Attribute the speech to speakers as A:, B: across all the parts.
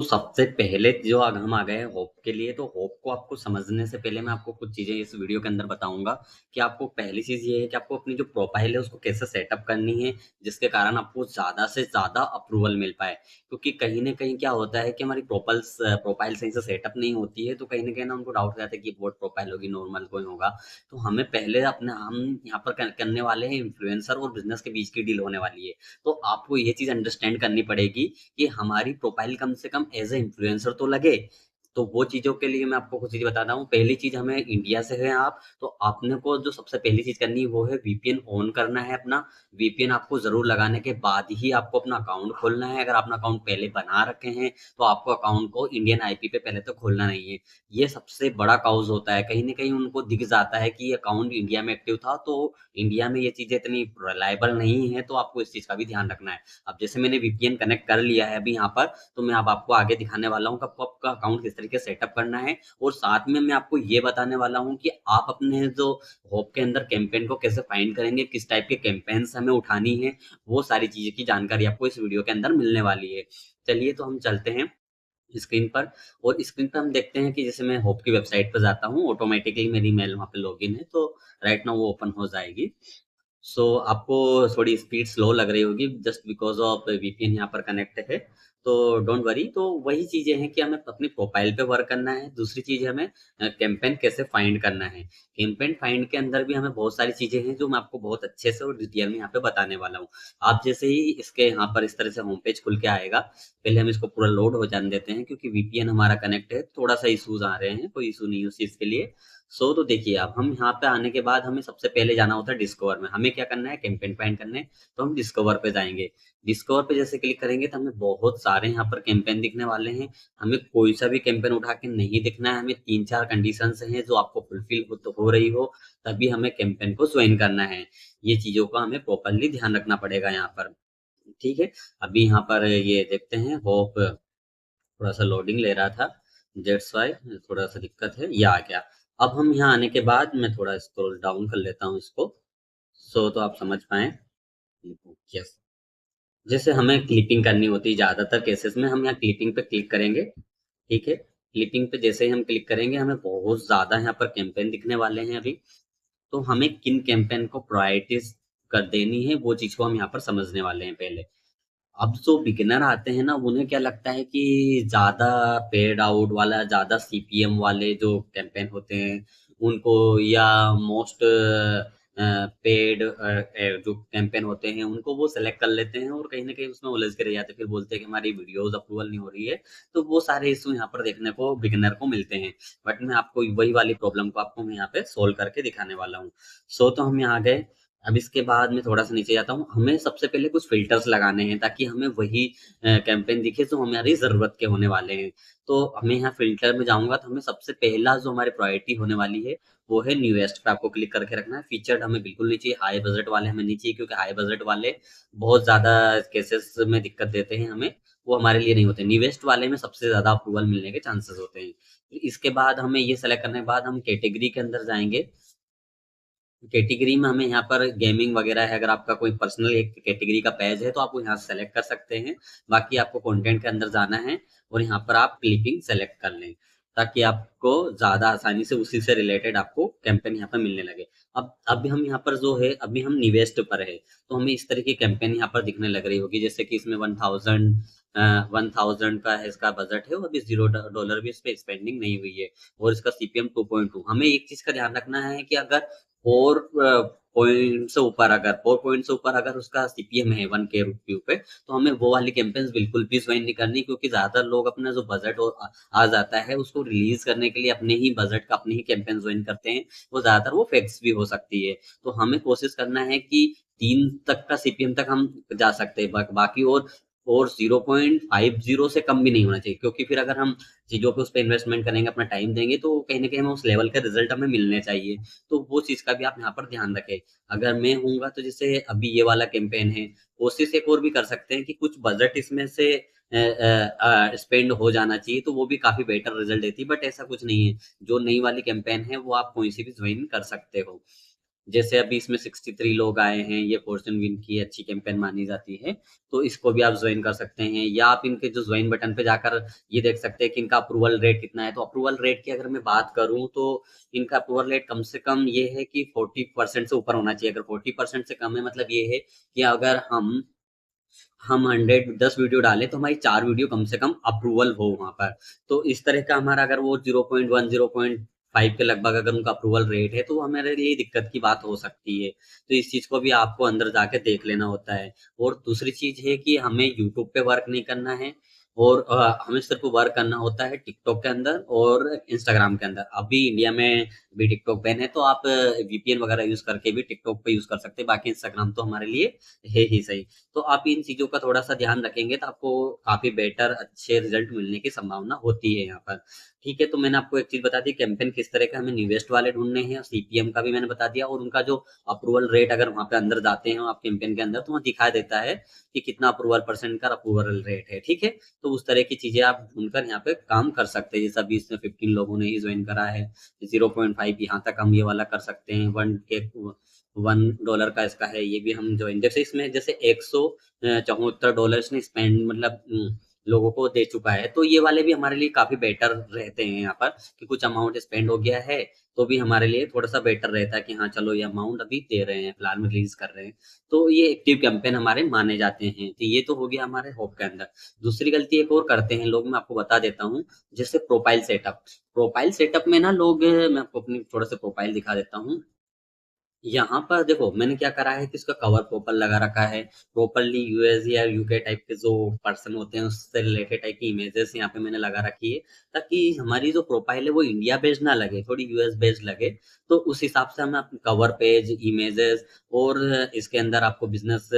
A: तो सबसे पहले जो अग हम आ गए हैं होप के लिए, तो होप को आपको समझने से पहले मैं आपको कुछ चीज़ें इस वीडियो के अंदर बताऊँगा कि आपको पहली चीज़ ये है कि आपको अपनी जो प्रोफ़ाइल है उसको कैसे सेटअप करनी है, जिसके कारण आपको ज़्यादा से ज़्यादा अप्रूवल मिल पाए। क्योंकि कहीं न कहीं क्या होता है कि हमारी प्रोफ़ाइल सही से सेटअप नहीं होती है, तो कहीं न कहीं ना उनको डाउट हो जाता है कि बोट प्रोफ़ाइल होगी, नॉर्मल कोई होगा। तो हमें पहले अपने हम यहाँ पर करने वाले हैं इन्फ्लुएंसर और बिज़नेस के बीच की डील होने वाली है। तो आपको ये चीज़ अंडरस्टैंड करनी पड़ेगी कि हमारी प्रोफाइल कम से कम एज़ अ इन्फ्लुएंसर तो लगे। तो वो चीज़ों के लिए मैं आपको कुछ चीज़ बताता हूँ। पहली चीज़ हमें इंडिया से हैं आप, तो आपने को जो सबसे पहली चीज़ करनी है वो है वीपीएन ऑन करना है अपना। वीपीएन आपको ज़रूर लगाने के बाद ही आपको अपना अकाउंट खोलना है। अगर आपने अकाउंट पहले बना रखे हैं, तो आपको अकाउंट को इंडियन आईपी पे पहले तो खोलना नहीं है। ये सबसे बड़ा काउज़ होता है। कहीं न कहीं उनको दिख जाता है कि ये अकाउंट इंडिया में एक्टिव था, तो इंडिया में ये चीज़ें इतनी रिलायबल नहीं है, तो आपको इस चीज़ का भी ध्यान रखना है। अब जैसे मैंने वीपीएन कनेक्ट कर लिया है अभी यहाँ पर, तो मैं अब आपको आगे दिखाने वाला हूँ कि आपको आपका अकाउंट किस तरीके से सेटअप करना है और साथ में मैं आपको ये बताने वाला हूँ कि आप अपने जो होप के अंदर कैंपेन को कैसे फाइंड करेंगे, किस टाइप के कैंपेन्स हमें उठानी है, वो सारी चीज़ें की जानकारी आपको इस वीडियो के अंदर मिलने वाली है। चलिए तो हम चलते हैं स्क्रीन पर और स्क्रीन पे हम देखते हैं कि जैसे मैं होप की वेबसाइट पर जाता हूँ, ऑटोमेटिकली मेरी मेल वहाँ पे लॉगिन है, तो राइट नाउ वो ओपन हो जाएगी। आपको थोड़ी स्पीड स्लो लग रही होगी जस्ट बिकॉज़ ऑफ वीपीएन यहाँ पर कनेक्ट है, तो डोंट वरी। तो वही चीज़ें हैं कि हमें अपनी प्रोफ़ाइल पे वर्क करना है। दूसरी चीज़ हमें कैम्पेन कैसे फाइंड करना है। कैम्पेन फाइंड के अंदर भी हमें बहुत सारी चीज़ें हैं जो मैं आपको बहुत अच्छे से और डिटेल में यहाँ पे बताने वाला हूँ। आप जैसे ही इसके यहाँ पर इस तरह से होम पेज खुल के आएगा, पहले हम इसको पूरा लोड हो जाने देते हैं क्योंकि वीपीएन हमारा कनेक्ट है, थोड़ा-सा इश्यूज़ आ रहे हैं, कोई इश्यू नहीं है उस चीज़ के लिए। तो देखिए अब हम यहाँ पे आने के बाद हमें सबसे पहले जाना होता है डिस्कवर में। हमें क्या करना है कैंपेन फाइंड करने हैं, तो हम डिस्कवर पे जाएँगे। डिस्कवर पे जैसे क्लिक करेंगे तो हमें बहुत सारे यहाँ पर कैंपेन दिखने वाले हैं। हमें कोई सा भी कैंपेन उठा के नहीं देखना है, हमें 3-4 कंडीशंस हैं जो आपको फुलफिल हो रही हो, तभी हमें कैंपेन को जॉइन करना है। ये चीज़ों का हमें प्रॉपर्ली ध्यान रखना पड़ेगा यहाँ पर, ठीक है? अभी यहाँ पर ये देखते हैं होप थोड़ा-सा लोडिंग ले रहा था, दैट्स व्हाई थोड़ा-सा दिक्कत है, ये आ गया। अब हम यहाँ आने के बाद मैं थोड़ा स्क्रॉल डाउन कर लेता हूँ इसको, तो आप समझ पाएँ। यस, जैसे हमें क्लिपिंग करनी होती है ज़्यादातर केसेस में हम यहाँ क्लिपिंग पे क्लिक करेंगे, ठीक है? क्लिपिंग पे जैसे ही हम क्लिक करेंगे हमें बहुत ज़्यादा यहाँ पर कैंपेन दिखने वाले हैं अभी, तो हमें किन कैंपेन को प्रायोरिटीज़ कर देनी है, वो चीज़ को हम यहाँ पर समझने वाले हैं पहले। अब जो बिगिनर आते हैं ना, उन्हें क्या लगता है कि ज़्यादा पेड आउट वाला, ज़्यादा सीपीएम वाले जो कैंपेन होते हैं, उनको या मोस्ट पेड जो कैंपेन होते हैं, उनको वो सेलेक्ट कर लेते हैं और कहीं न कहीं उसमें उलझ के रह जाते हैं। फिर बोलते हैं कि हमारी वीडियोज़ अप्रूवल नहीं हो रही है, तो वो सारे इश्यू यहाँ पर देखने को बिगिनर को मिलते हैं। बट मैं आपको वही वाली प्रॉब्लम को आपको मैं यहाँ पे सोल्व करके दिखाने वाला हूँ। तो हम यहाँ आ गए। अब इसके बाद मैं थोड़ा-सा नीचे जाता हूँ। हमें सबसे पहले कुछ फ़िल्टर्स लगाने हैं ताकि हमें वही कैंपेन दिखे जो हमारी ज़रूरत के होने वाले हैं। तो हमें यहाँ फ़िल्टर में जाऊँगा तो हमें सबसे पहला जो हमारी प्रायोरिटी होने वाली है, वो है न्यूएस्ट पे आपको क्लिक करके रखना है। फीचर्ड हमें बिल्कुल नहीं चाहिए, हाई बजट वाले हमें नहीं चाहिए क्योंकि हाई बजट वाले बहुत ज़्यादा केसेस में दिक्कत देते हैं हमें, वो हमारे लिए नहीं होते। न्यूएस्ट वाले में सबसे ज़्यादा अप्रूवल मिलने के चांसेस होते हैं। इसके बाद हमें ये सेलेक्ट करने के बाद हम कैटेगरी के अंदर जाएँगे। कैटेगरी में हमें यहाँ पर गेमिंग वगैरह है, अगर आपका कोई पर्सनल एक कैटेगरी का पेज है, तो आप वो यहाँ से सेलेक्ट कर सकते हैं। बाकी आपको कंटेंट के अंदर जाना है और यहाँ पर आप क्लिपिंग सेलेक्ट कर लें, ताकि आपको ज़्यादा आसानी से उसी से रिलेटेड आपको कैंपेन यहाँ पर मिलने लगे। अब अभी हम यहाँ पर जो है, अभी हम निवेस्ट पर है, तो हमें इस तरह की कैंपेन यहाँ पर दिखने लग रही होगी, जैसे कि इसमें 1000 का है इसका बजट है और अभी $0 भी इस पे स्पेंडिंग नहीं हुई है और इसका सीपीएम 2.2। हमें एक चीज़ का ध्यान रखना है कि अगर 4 पॉइंट से ऊपर अगर उसका सीपीएम है 1 के रुपये पे, तो हमें वो वाली कैंपेन्स बिल्कुल भी ज्वाइन नहीं करनी, क्योंकि ज़्यादातर लोग अपना जो बजट आ जाता है उसको रिलीज करने के लिए अपने ही बजट का अपनी ही कैंपेन ज्वाइन करते हैं, वो ज़्यादातर वो फेक्स भी हो सकती है। तो हमें कोशिश करना है कि 3 तक का सीपीएम तक हम जा सकते हैं, बाकी और 0.50 से कम भी नहीं होना चाहिए, क्योंकि फिर अगर हम चीज़ों पे उस पे इन्वेस्टमेंट करेंगे, अपना टाइम देंगे, तो कहीं न कहीं हमें उस लेवल के रिज़ल्ट हमें मिलने चाहिए। तो वो चीज़ का भी आप यहाँ पर ध्यान रखें। अगर मैं हूँगा तो जैसे अभी ये वाला कैंपेन है, कोशिश एक और भी कर सकते हैं कि कुछ बजट इसमें से स्पेंड हो जाना चाहिए, तो वो भी काफ़ी बेटर रिज़ल्ट देती है, बट ऐसा कुछ नहीं है। जो नई वाली कैंपेन है, वो आप कोई सी भी जॉइन कर सकते हो। जैसे अभी इसमें 63 लोग आए हैं, ये फॉर्च्यून विन की अच्छी कैंपेन मानी जाती है, तो इसको भी आप ज्वाइन कर सकते हैं, या आप इनके जो ज्वाइन बटन पे जाकर ये देख सकते हैं कि इनका अप्रूवल रेट कितना है। तो अप्रूवल रेट की अगर मैं बात करूं तो इनका अप्रूवल रेट कम से कम ये है कि 40% से ऊपर होना चाहिए। अगर 40% से कम है, मतलब ये है कि अगर हम 110 वीडियो डालें तो हमारी 4 वीडियो कम से कम अप्रूवल हो वहां पर। तो इस तरह का हमारा अगर वो 0.1 0.5 के लगभग अगर उनका अप्रूवल रेट है, तो हमारे लिए दिक्कत की बात हो सकती है। तो इस चीज को भी आपको अंदर जाके देख लेना होता है। और दूसरी चीज है कि हमें यूट्यूब पे वर्क नहीं करना है, और हमें सिर्फ वर्क करना होता है टिकटॉक के अंदर और इंस्टाग्राम के अंदर। अभी इंडिया में भी टिकटॉक बैन है, तो आप वीपीएन वगैरह यूज करके भी टिकटॉक पे यूज कर सकते हैं। बाकी इंस्टाग्राम तो हमारे लिए है ही सही। तो आप इन चीजों का थोड़ा सा ध्यान रखेंगे तो आपको काफी बेटर अच्छे रिजल्ट मिलने की संभावना होती है यहाँ पर। ठीक है, तो मैंने आपको एक चीज बता दी कैंपेन किस तरह का हमें न्यूएस्ट वाले ढूंढने हैं, और सीपीएम का भी मैंने बता दिया, और उनका जो अप्रूवल रेट अगर वहां पे अंदर जाते हैं आप कैंपेन के अंदर, तो वहाँ दिखा देता है कि कितना अप्रूवल परसेंट का अप्रूवल रेट है। ठीक है, तो उस तरह की चीजें आप ढूंढकर यहाँ पे काम कर सकते हैं। जैसे अभी इसमें 15 लोगों ने ही ज्वाइन करा है, 0.5 यहाँ तक हम ये वाला कर सकते हैं। $1 का इसका है, ये भी हम ज्वाइन, जैसे इसमें जैसे $174 ने स्पेंड मतलब लोगों को दे चुका है, तो ये वाले भी हमारे लिए काफी बेटर रहते हैं यहाँ पर, कि कुछ अमाउंट स्पेंड हो गया है तो भी हमारे लिए थोड़ा सा बेटर रहता है कि हाँ चलो ये अमाउंट अभी दे रहे हैं, फिलहाल में रिलीज कर रहे हैं। तो ये एक्टिव कैंपेन हमारे माने जाते हैं। तो ये तो हो गया हमारे होप के अंदर। दूसरी गलती एक और करते हैं लोग, मैं आपको बता देता हूँ, जैसे प्रोफाइल सेटअप। प्रोफाइल सेटअप में ना लोग, मैं आपको अपनी थोड़ा सा प्रोफाइल दिखा देता हूँ। यहाँ पर देखो मैंने क्या करा है कि इसका कवर प्रॉपर लगा रखा है, प्रॉपरली यूएस या यूके टाइप के जो पर्सन होते हैं उससे रिलेटेड टाइप की इमेजेस यहाँ पे मैंने लगा रखी है, ताकि हमारी जो प्रोफाइल है वो इंडिया बेस्ड ना लगे, थोड़ी यूएस बेस्ड लगे। तो उस हिसाब से हम अपने कवर पेज इमेजेस, और इसके अंदर आपको बिजनेस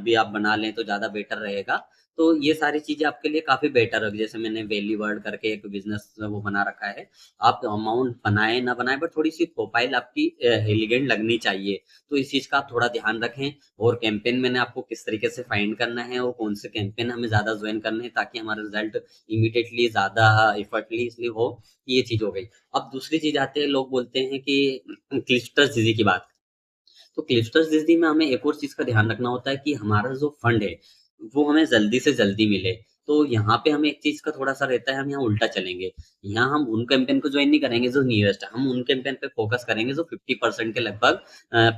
A: भी आप बना लें तो ज्यादा बेटर रहेगा। तो ये सारी चीजें आपके लिए काफी बेटर होगी। जैसे मैंने वैली वर्ड करके एक बिजनेस वो बना रखा है। आप अमाउंट बनाए ना बनाए, बट थोड़ी सी प्रोफाइल आपकी एलिगेंट लगनी चाहिए। तो इस चीज का आप थोड़ा ध्यान रखें। और कैंपेन मैंने आपको किस तरीके से फाइंड करना है और कौन से कैंपेन हमें ज्यादा ज्वाइन करने हैं, ताकि हमारा रिजल्ट इमीडिएटली ज्यादा इफर्टली इसलिए हो। ये चीज हो गई। अब दूसरी चीज आते हैं, लोग बोलते हैं कि क्लिस्टर चीजी की बात। तो क्लिस्टर्स स्थिति में हमें एक और चीज का ध्यान रखना होता है कि हमारा जो फंड है वो हमें जल्दी से जल्दी मिले। तो यहाँ पे हमें एक चीज का थोड़ा सा रहता है, हम यहाँ उल्टा चलेंगे। यहाँ हम उन कैंपेन को ज्वाइन नहीं करेंगे जो नियरेस्ट है, हम उन कैंपेन पे फोकस करेंगे जो 50% के लगभग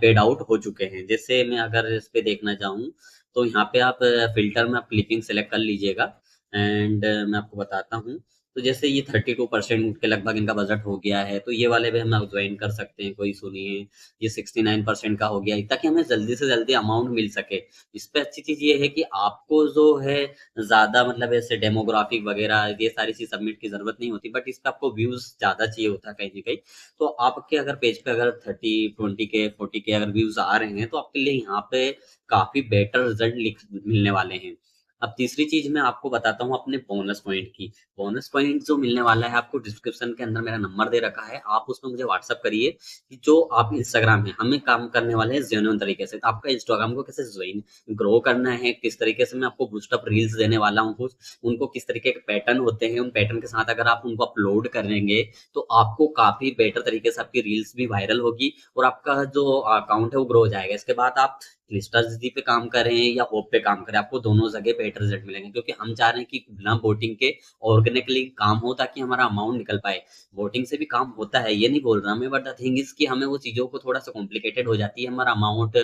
A: पेड आउट हो चुके हैं। जैसे मैं अगर इस पे देखना चाहूँ, तो यहाँ पे आप फिल्टर में आप क्लिपिंग सेलेक्ट कर लीजिएगा। एंड मैं आपको बताता हूँ। तो जैसे ये 32% के लगभग इनका बजट हो गया है, तो ये वाले भी हम ज्वाइन कर सकते हैं, कोई सुनिए। ये 69% का हो गया, ताकि हमें जल्दी से जल्दी अमाउंट मिल सके। इस पे अच्छी चीज ये है कि आपको जो है ज्यादा मतलब ऐसे डेमोग्राफिक वगैरह ये सारी चीज सबमिट की जरूरत नहीं होती, बट इस पे आपको व्यूज ज्यादा चाहिए होता है कहीं ना कहीं। तो आपके अगर पेज पे अगर 30 20 के 40 के अगर व्यूज आ रहे हैं, तो आपके लिए यहाँ पे काफी बेटर रिजल्ट मिलने वाले हैं। अब तीसरी चीज मैं आपको बताता हूँ अपने बोनस पॉइंट की। बोनस पॉइंट जो मिलने वाला है आपको, डिस्क्रिप्शन के अंदर मेरा नंबर दे रखा है, आप उसमें मुझे व्हाट्सअप करिए। कि जो आप इंस्टाग्राम है हमें काम करने वाले हैं जेन्युइन तरीके से। तो आपका इंस्टाग्राम को कैसे ज्वाइन ग्रो करना है, किस तरीके से मैं आपको बूस्टअप रील्स देने वाला हूँ कुछ, उनको किस तरीके के पैटर्न होते हैं, उन पैटर्न के साथ अगर आप उनको अपलोड करेंगे तो आपको काफी बेटर तरीके से आपकी रील्स भी वायरल होगी, और आपका जो अकाउंट है वो ग्रो हो जाएगा। इसके बाद आप लिस्टर्स पे काम करें या होप पे काम करें, आपको दोनों जगह बेटर रिजल्ट मिलेंगे, क्योंकि हम चाह रहे हैं कि बिना वोटिंग के ऑर्गेनिकली काम हो, ताकि हमारा अमाउंट निकल पाए। वोटिंग से भी काम होता है, ये नहीं बोल रहा मैं, बट द थिंग इज कि हमें वो चीजों को थोड़ा सा कॉम्प्लिकेटेड हो जाती है, हमारा अमाउंट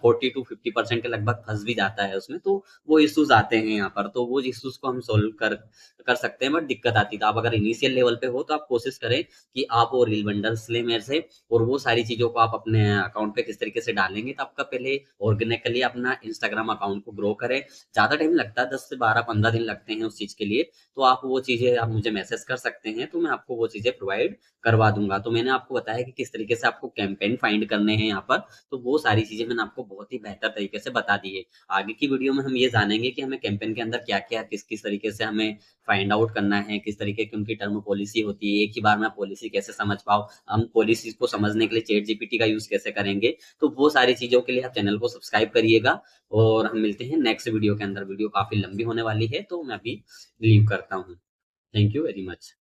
A: 40 to 50% के लगभग फंस भी जाता है उसमें। तो वो इश्यूज आते हैं यहाँ पर, तो वो इश्यूज को हम सोल्व कर कर सकते हैं, बट दिक्कत आती है। तो आप अगर इनिशियल लेवल पे हो तो आप कोशिश करें कि आप वो रील बंडल्स लें मेरे से, और वो सारी चीजों को आप अपने अकाउंट पे किस तरीके से डालेंगे, तो आपका पहले ऑर्गेनिकली अपना इंस्टाग्राम अकाउंट को ग्रो करें। ज्यादा टाइम लगता है, 10 से 12 15 दिन लगते हैं उस चीज के लिए। तो आप वो चीजें आप मुझे मैसेज कर सकते हैं, तो मैं आपको वो चीजें प्रोवाइड करवा दूंगा। तो मैंने आपको बताया कि किस तरीके से आपको कैंपेन फाइंड करने हैं यहाँ पर। तो वो सारी चीजें मैंने आपको बहुत ही बेहतर तरीके से बता दी है। आगे की वीडियो में हम ये जानेंगे कि हमें कैंपेन के अंदर क्या क्या किस किस तरीके से हमें फाइंड आउट करना है, किस तरीके की उनकी टर्म पॉलिसी होती है, एक ही बार में पॉलिसी कैसे समझ पाओ, हम पॉलिसी को समझने के लिए चैट जीपीटी का यूज कैसे करेंगे। तो वो सारी चीजों के लिए आप चैनल को सब्सक्राइब करिएगा। और हम मिलते हैं नेक्स्ट वीडियो के अंदर। वीडियो काफी लंबी होने वाली है, तो मैं अभी लीव करता हूँ। Thank you very much.